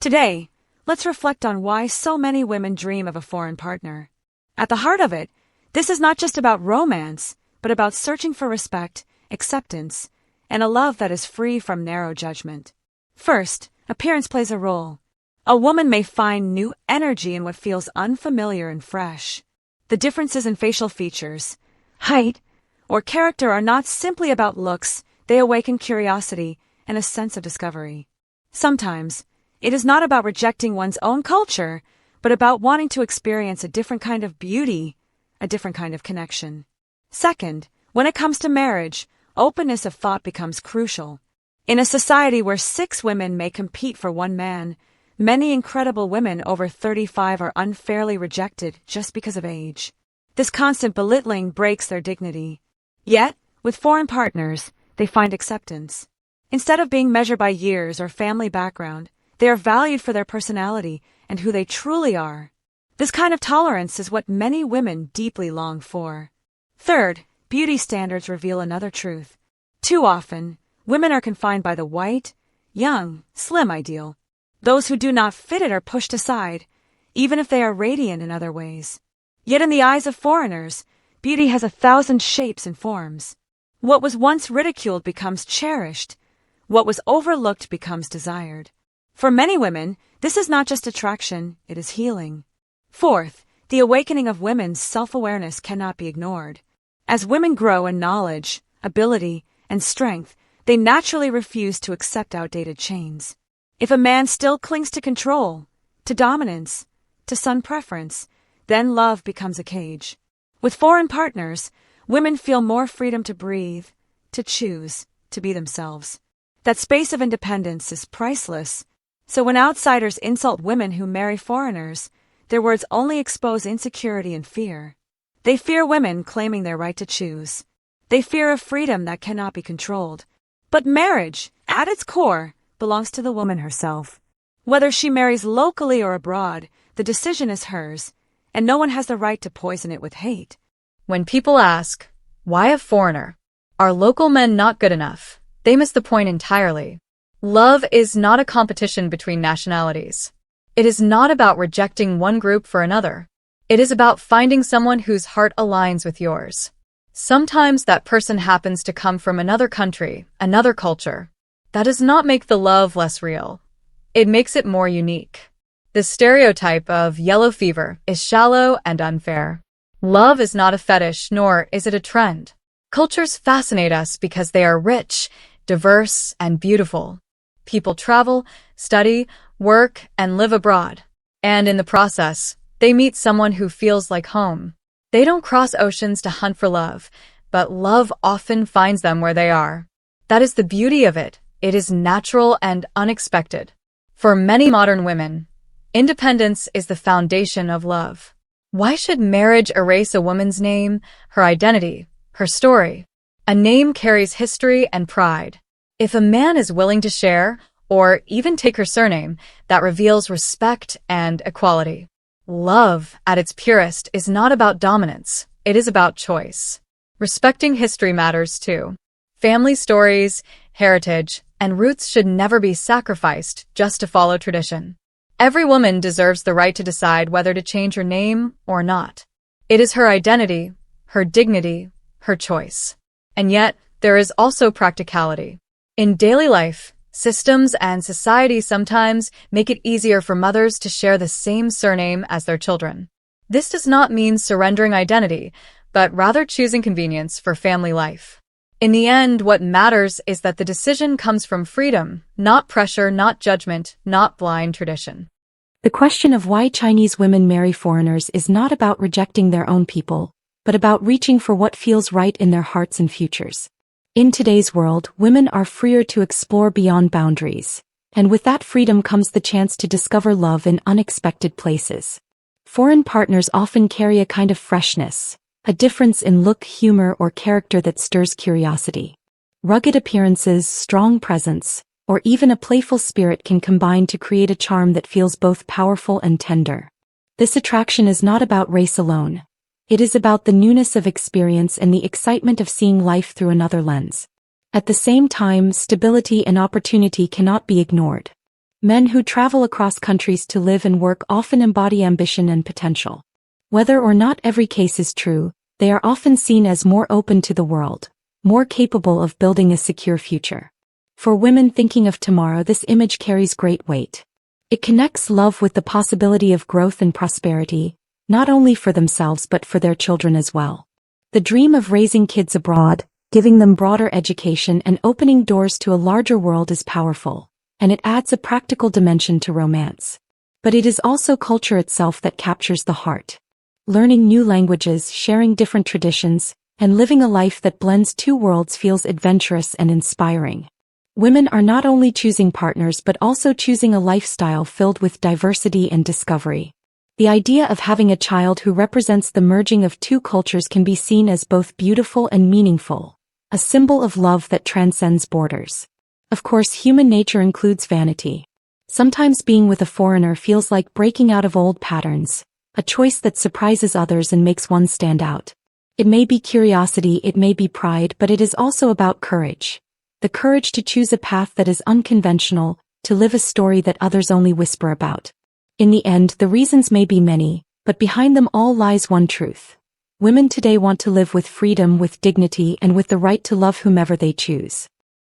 Today, let's reflect on why so many women dream of a foreign partner. At the heart of it, this is not just about romance, but about searching for respect, acceptance, and a love that is free from narrow judgment. First, appearance plays a role. A woman may find new energy in what feels unfamiliar and fresh. The differences in facial features, height, or character are not simply about looks, they awaken curiosity and a sense of discovery. Sometimes, it is not about rejecting one's own culture, but about wanting to experience a different kind of beauty, a different kind of connection. Second, when it comes to marriage, openness of thought becomes crucial. In a society where 6 women may compete for one man, many incredible women over 35 are unfairly rejected just because of age. This constant belittling breaks their dignity. Yet, with foreign partners, they find acceptance. Instead of being measured by years or family background, they are valued for their personality and who they truly are. This kind of tolerance is what many women deeply long for. Third, beauty standards reveal another truth. Too often, women are confined by the white, young, slim ideal. Those who do not fit it are pushed aside, even if they are radiant in other ways. Yet in the eyes of foreigners, beauty has 1,000 shapes and forms. What was once ridiculed becomes cherished. What was overlooked becomes desired. For many women, this is not just attraction, it is healing. Fourth, the awakening of women's self-awareness cannot be ignored. As women grow in knowledge, ability, and strength, they naturally refuse to accept outdated chains. If a man still clings to control, to dominance, to son preference, then love becomes a cage. With foreign partners, women feel more freedom to breathe, to choose, to be themselves. That space of independence is priceless. So when outsiders insult women who marry foreigners, their words only expose insecurity and fear. They fear women claiming their right to choose. They fear a freedom that cannot be controlled. But marriage, at its core, belongs to the woman herself. Whether she marries locally or abroad, the decision is hers, and no one has the right to poison it with hate. When people ask, why a foreigner? Are local men not good enough? They miss the point entirely. Love is not a competition between nationalities. It is not about rejecting one group for another. It is about finding someone whose heart aligns with yours. Sometimes that person happens to come from another country, another culture. That does not make the love less real. It makes it more unique. The stereotype of yellow fever is shallow and unfair. Love is not a fetish, nor is it a trend. Cultures fascinate us because they are rich, diverse, and beautiful. People travel, study, work, and live abroad. And in the process, they meet someone who feels like home. They don't cross oceans to hunt for love, but love often finds them where they are. That is the beauty of it. It is natural and unexpected. For many modern women, independence is the foundation of love. Why should marriage erase a woman's name, her identity, her story? A name carries history and pride. If a man is willing to share, or even take her surname, that reveals respect and equality. Love, at its purest, is not about dominance. It is about choice. Respecting history matters too. Family stories, heritage, and roots should never be sacrificed just to follow tradition. Every woman deserves the right to decide whether to change her name or not. It is her identity, her dignity, her choice. And yet, there is also practicality. In daily life, systems and society sometimes make it easier for mothers to share the same surname as their children. This does not mean surrendering identity, but rather choosing convenience for family life. In the end, what matters is that the decision comes from freedom, not pressure, not judgment, not blind tradition. The question of why Chinese women marry foreigners is not about rejecting their own people, but about reaching for what feels right in their hearts and futures. In today's world, women are freer to explore beyond boundaries, and with that freedom comes the chance to discover love in unexpected places. Foreign partners often carry a kind of freshness, a difference in look, humor, or character that stirs curiosity. Rugged appearances, strong presence, or even a playful spirit can combine to create a charm that feels both powerful and tender. This attraction is not about race alone. It is about the newness of experience and the excitement of seeing life through another lens. At the same time, stability and opportunity cannot be ignored. Men who travel across countries to live and work often embody ambition and potential. Whether or not every case is true, they are often seen as more open to the world, more capable of building a secure future. For women thinking of tomorrow, this image carries great weight. It connects love with the possibility of growth and prosperity, not only for themselves but for their children as well. The dream of raising kids abroad, giving them broader education and opening doors to a larger world is powerful, and it adds a practical dimension to romance. But it is also culture itself that captures the heart. Learning new languages, sharing different traditions, and living a life that blends two worlds feels adventurous and inspiring. Women are not only choosing partners but also choosing a lifestyle filled with diversity and discovery. The idea of having a child who represents the merging of two cultures can be seen as both beautiful and meaningful, a symbol of love that transcends borders. Of course, human nature includes vanity. Sometimes being with a foreigner feels like breaking out of old patterns, a choice that surprises others and makes one stand out. It may be curiosity, it may be pride, but it is also about courage. The courage to choose a path that is unconventional, to live a story that others only whisper about. In the end, the reasons may be many, but behind them all lies one truth. Women today want to live with freedom, with dignity, and with the right to love whomever they choose.